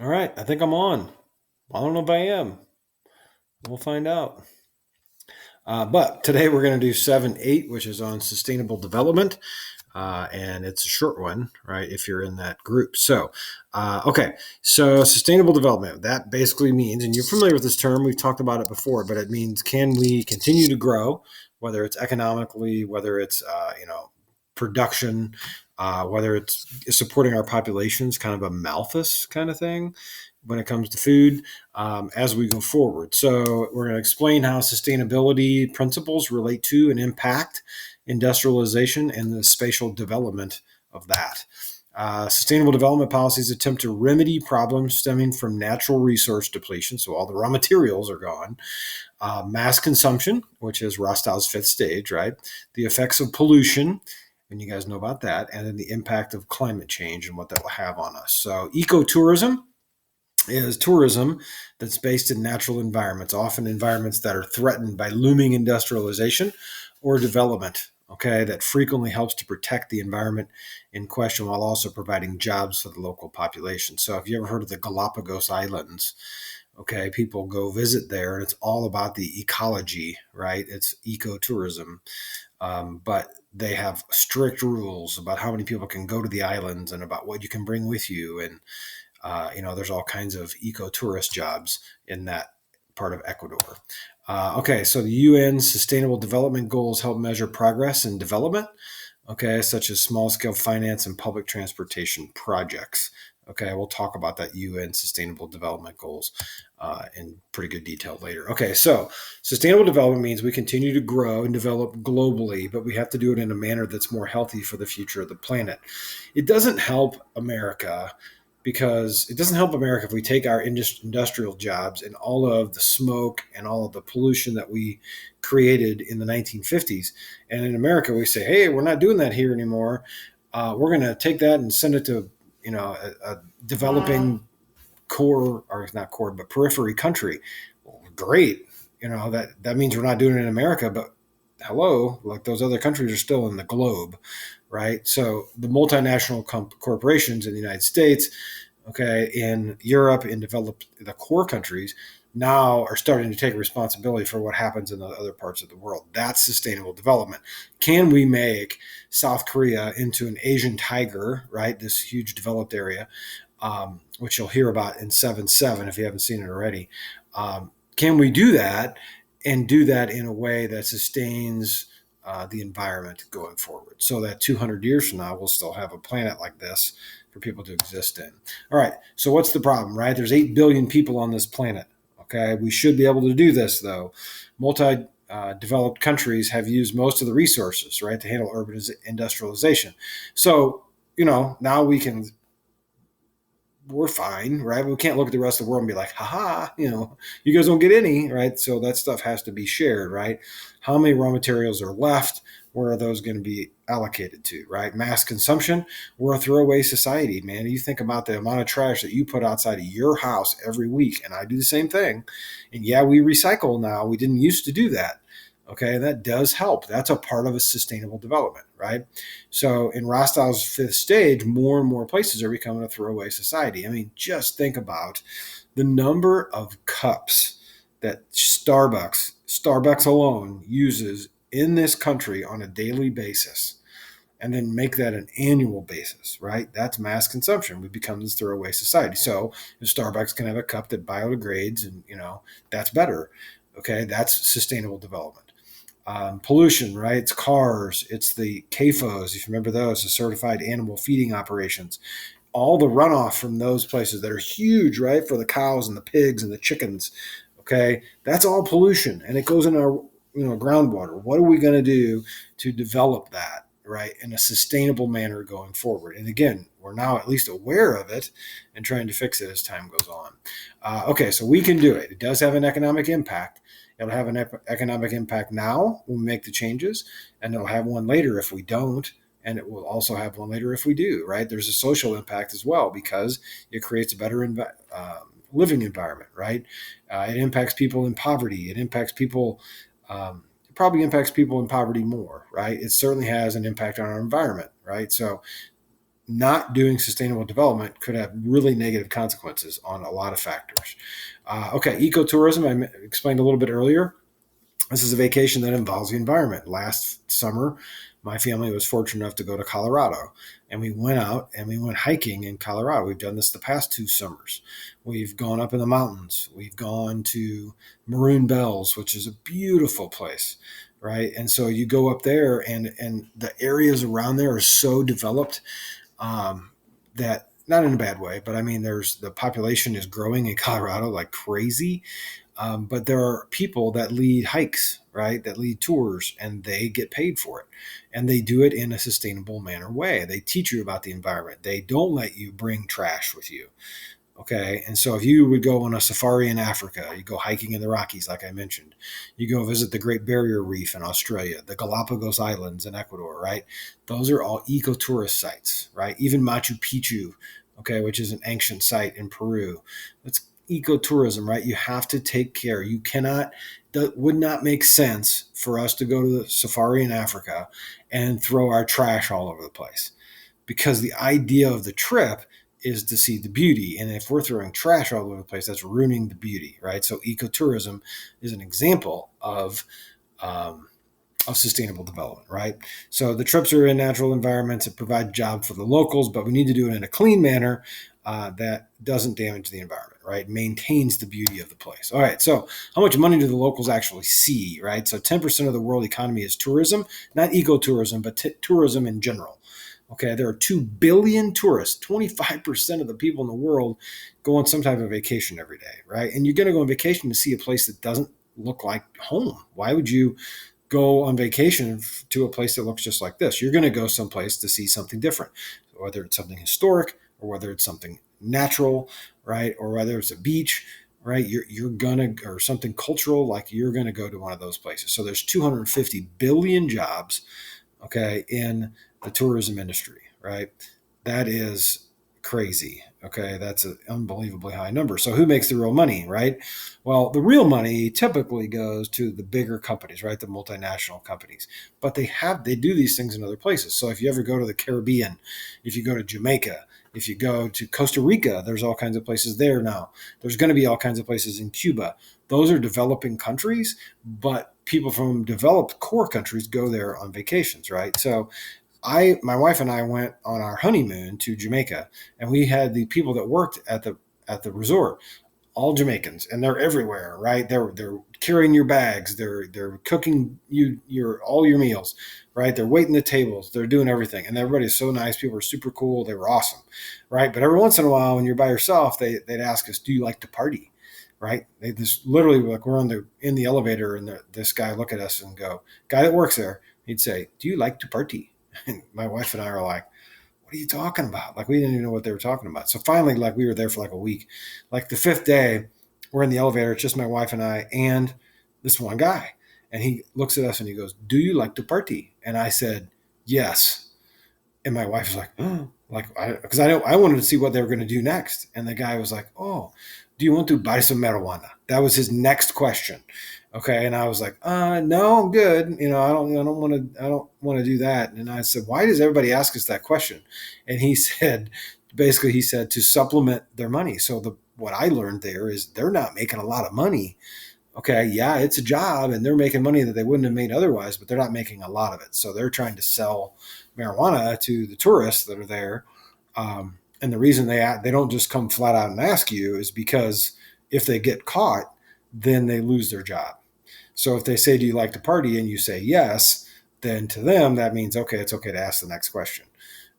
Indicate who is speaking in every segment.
Speaker 1: All right, I think I'm on. I don't know if I am. We'll find out. But today we're going to do 7-8, which is on sustainable development. And it's a short one, right? If you're in that group. Okay. So sustainable development, that basically means, and you're familiar with this term, we've talked about it before, but it means can we continue to grow, whether it's economically, whether it's, production, whether it's supporting our populations, kind of a Malthus kind of thing when it comes to food as we go forward. So, we're going to explain how sustainability principles relate to and impact industrialization and the spatial development of that. Sustainable development policies attempt to remedy problems stemming from natural resource depletion, so all the raw materials are gone, mass consumption, which is Rostow's fifth stage, right? The effects of pollution, and you guys know about that, and then the impact of climate change and what that will have on us. So, ecotourism is tourism that's based in natural environments, often environments that are threatened by looming industrialization or development, okay, that frequently helps to protect the environment in question while also providing jobs for the local population. So, if you ever heard of the Galapagos Islands, okay, people go visit there and it's all about the ecology, right? It's ecotourism. But they have strict rules about how many people can go to the islands and about what you can bring with you. And there's all kinds of eco-tourist jobs in that part of Ecuador. Okay, so the UN Sustainable Development Goals help measure progress in development, okay, such as small-scale finance and public transportation projects. Okay, we'll talk about that UN Sustainable Development Goals in pretty good detail later. Okay, so sustainable development means we continue to grow and develop globally, but we have to do it in a manner that's more healthy for the future of the planet. It doesn't help America because it doesn't help America if we take our industrial jobs and all of the smoke and all of the pollution that we created in the 1950s. And in America, we say, hey, we're not doing that here anymore. We're going to take that and send it to, a developing core, or not core, but periphery country. Well, great. That means we're not doing it in America, but hello, like those other countries are still in the globe, right? So the multinational corporations in the United States, okay, in Europe, in developed the core countries, now are starting to take responsibility for what happens in the other parts of the world. That's sustainable development. Can we make South Korea into an Asian tiger, right? This huge developed area, which you'll hear about in 7-7 if you haven't seen it already. Can we do that and do that in a way that sustains the environment going forward so that 200 years from now we'll still have a planet like this for people to exist in? All right, so what's the problem, right? There's 8 billion people on this planet. Okay, we should be able to do this though. Developed countries have used most of the resources, right, to handle urban industrialization. So, now we're fine, right? We can't look at the rest of the world and be like, haha, you guys don't get any, right? So that stuff has to be shared, right? How many raw materials are left? Where are those going to be allocated to, right? Mass consumption. We're a throwaway society, man. You think about the amount of trash that you put outside of your house every week, and I do the same thing. And yeah, we recycle now. We didn't used to do that. Okay, that does help. That's a part of a sustainable development, right? So in Rostov's fifth stage, more and more places are becoming a throwaway society. I mean, just think about the number of cups that Starbucks alone uses in this country on a daily basis, and then make that an annual basis, right? That's mass consumption. We become this throwaway society. So if Starbucks can have a cup that biodegrades, and that's better. Okay, that's sustainable development. Pollution, right? It's cars, it's the CAFOs, if you remember those, the certified animal feeding operations. All the runoff from those places that are huge, right, for the cows and the pigs and the chickens. Okay, that's all pollution, and it goes in our groundwater. What are we going to do to develop that, right, in a sustainable manner going forward? And again, we're now at least aware of it and trying to fix it as time goes on. Okay, so we can do it. It does have an economic impact. It'll have an economic impact now when we make the changes, and it'll have one later if we don't, and it will also have one later if we do, right? There's a social impact as well because it creates a better living environment, right? It impacts people in poverty. It impacts people, it probably impacts people in poverty more, right? It certainly has an impact on our environment, right? So not doing sustainable development could have really negative consequences on a lot of factors. Okay, ecotourism, I explained a little bit earlier. This is a vacation that involves the environment. Last summer, my family was fortunate enough to go to Colorado, and we went out and we went hiking in Colorado. We've done this the past 2 summers. We've gone up in the mountains. We've gone to Maroon Bells, which is a beautiful place, right? And so you go up there, and the areas around there are so developed that, not in a bad way, but I mean, there's the population is growing in Colorado like crazy. But there are people that lead hikes, right? That lead tours, and they get paid for it. And they do it in a sustainable manner way. They teach you about the environment. They don't let you bring trash with you. Okay. And so if you would go on a safari in Africa, you go hiking in the Rockies, like I mentioned, you go visit the Great Barrier Reef in Australia, the Galapagos Islands in Ecuador, right? Those are all ecotourist sites, right? Even Machu Picchu, okay, which is an ancient site in Peru. That's ecotourism, right? You have to take care. You cannot, that would not make sense for us to go to the safari in Africa and throw our trash all over the place, because the idea of the trip is to see the beauty. And if we're throwing trash all over the place, that's ruining the beauty, right? So ecotourism is an example of sustainable development, right? So the trips are in natural environments that provide jobs for the locals, but we need to do it in a clean manner that doesn't damage the environment, right? Maintains the beauty of the place. All right, so how much money do the locals actually see, right? So 10% of the world economy is tourism, not ecotourism, but tourism in general. Okay, there are 2 billion tourists. 25% of the people in the world go on some type of vacation every day, right? And you're going to go on vacation to see a place that doesn't look like home. Why would you go on vacation to a place that looks just like this? You're going to go someplace to see something different, whether it's something historic or whether it's something natural, right? Or whether it's a beach, right? You're gonna, or something cultural, like you're gonna go to one of those places. So there's 250 billion jobs, okay, in the tourism industry, right? That is crazy. Okay, that's an unbelievably high number. So who makes the real money, right? Well, the real money typically goes to the bigger companies, right? The multinational companies. But they do these things in other places. So if you ever go to the Caribbean, if you go to Jamaica, if you go to Costa Rica, there's all kinds of places there now. There's going to be all kinds of places in Cuba. Those are developing countries, but people from developed core countries go there on vacations, right? So my wife and I went on our honeymoon to Jamaica, and we had the people that worked at the resort, all Jamaicans, and they're everywhere, right? They're carrying your bags, they're cooking your all your meals, right? They're waiting the tables, they're doing everything, and everybody's so nice. People are super cool. They were awesome, right? But every once in a while, when you're by yourself, they'd ask us, "Do you like to party?" Right? They just literally, like, we're in the elevator, and this guy look at us and go, guy that works there, he'd say, "Do you like to party?" And my wife and I are like, "What are you talking about?" Like, we didn't even know what they were talking about. So finally, like, we were there for like a week. Like the 5th day, we're in the elevator. It's just my wife and I and this one guy. And he looks at us and he goes, "Do you like to party?" And I said, "Yes." And my wife was like, "Oh," like, because I wanted to see what they were going to do next. And the guy was like, "Oh, do you want to buy some marijuana?" That was his next question. Okay. And I was like, "No, I'm good. I don't want to do that." And I said, "Why does everybody ask us that question?" And he said, basically, he said to supplement their money. So what I learned there is they're not making a lot of money. Okay. Yeah, it's a job, and they're making money that they wouldn't have made otherwise, but they're not making a lot of it. So they're trying to sell marijuana to the tourists that are there. And the reason they don't just come flat out and ask you is because if they get caught, then they lose their job. So if they say, "Do you like to party?" and you say yes, then to them that means, okay, it's okay to ask the next question,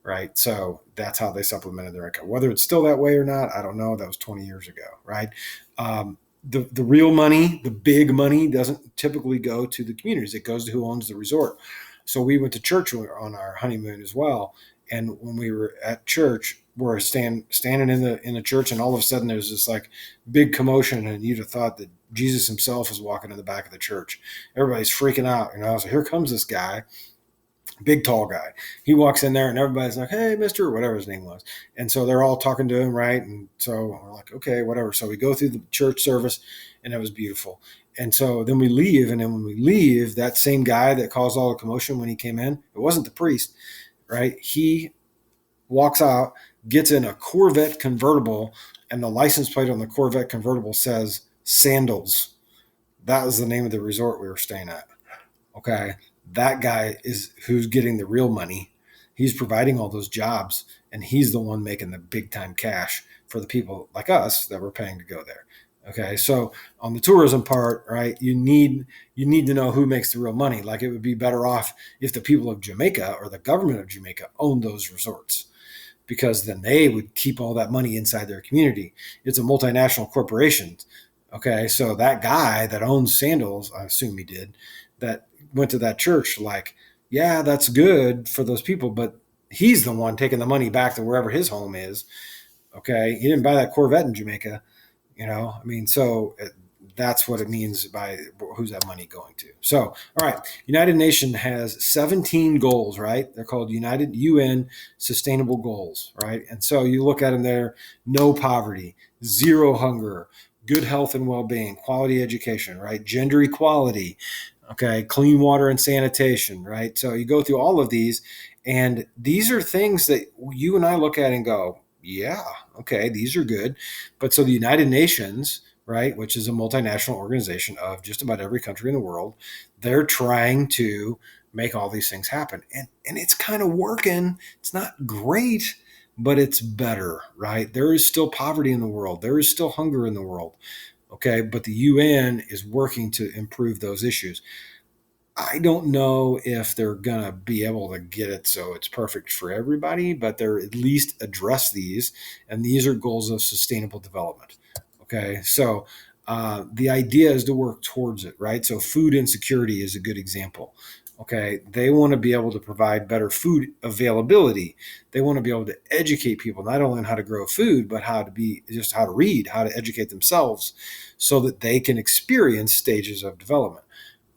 Speaker 1: right? So that's how they supplemented their income. Whether it's still that way or not, I don't know. That was 20 years ago, right? The real money, the big money, doesn't typically go to the communities. It goes to who owns the resort. So we went to church on our honeymoon as well. And when we were at church, we're standing in the church, and all of a sudden there's this like big commotion, and you'd have thought that Jesus himself was walking in the back of the church. Everybody's freaking out, So here comes this guy, big tall guy. He walks in there, and everybody's like, "Hey, Mister," or whatever his name was. And so they're all talking to him, right? And so we're like, "Okay, whatever." So we go through the church service, and it was beautiful. And so then we leave, and then when we leave, that same guy that caused all the commotion when he came in, it wasn't the priest, right? He walks out, gets in a Corvette convertible, and the license plate on the Corvette convertible says Sandals. That was the name of the resort we were staying at. Okay. That guy is who's getting the real money. He's providing all those jobs, and he's the one making the big time cash for the people like us that we're paying to go there. Okay. So on the tourism part, right, you need to know who makes the real money. Like, it would be better off if the people of Jamaica or the government of Jamaica owned those resorts, because then they would keep all that money inside their community. It's a multinational corporation. Okay, so that guy that owns Sandals, I assume he did, that went to that church, like, yeah, that's good for those people, but he's the one taking the money back to wherever his home is. Okay, he didn't buy that Corvette in Jamaica. I mean, so that's what it means by who's that money going to. So, all right, United Nations has 17 goals, right? They're called United UN Sustainable Goals, right? And so you look at them there: no poverty, zero hunger, good health and well-being, quality education, right? Gender equality, okay, clean water and sanitation, right? So you go through all of these, and these are things that you and I look at and go, yeah, okay, these are good. But so the United Nations, right, which is a multinational organization of just about every country in the world, they're trying to make all these things happen. And it's kind of working. It's not great, but it's better, right? There is still poverty in the world. There is still hunger in the world. Okay, but the UN is working to improve those issues. I don't know if they're going to be able to get it so it's perfect for everybody, but they're at least address these. And these are goals of sustainable development. Okay. So the idea is to work towards it, right? So food insecurity is a good example. Okay. They want to be able to provide better food availability. They want to be able to educate people, not only on how to grow food, but how to read, how to educate themselves so that they can experience stages of development.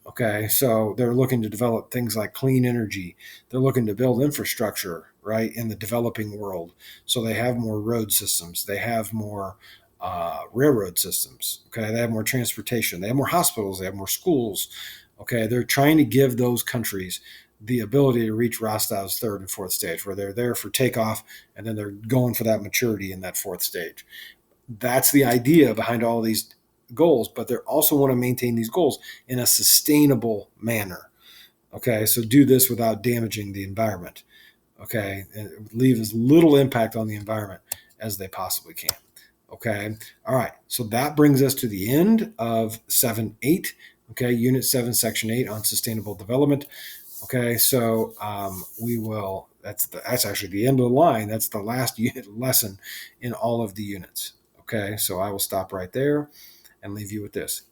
Speaker 1: Okay, so they're looking to develop things like clean energy. They're looking to build infrastructure, right, in the developing world. So they have more road systems. They have more railroad systems. Okay, they have more transportation. They have more hospitals. They have more schools. Okay, they're trying to give those countries the ability to reach Rostov's third and fourth stage, where they're there for takeoff and then they're going for that maturity in that fourth stage. That's the idea behind all these goals, but they also want to maintain these goals in a sustainable manner. Okay, so do this without damaging the environment. Okay, and leave as little impact on the environment as they possibly can. Okay, all right, so that brings us to the end of 7-8. Okay, Unit 7, Section 8 on sustainable development. Okay, so we will. That's actually the end of the line. That's the last unit lesson in all of the units. Okay, so I will stop right there and leave you with this.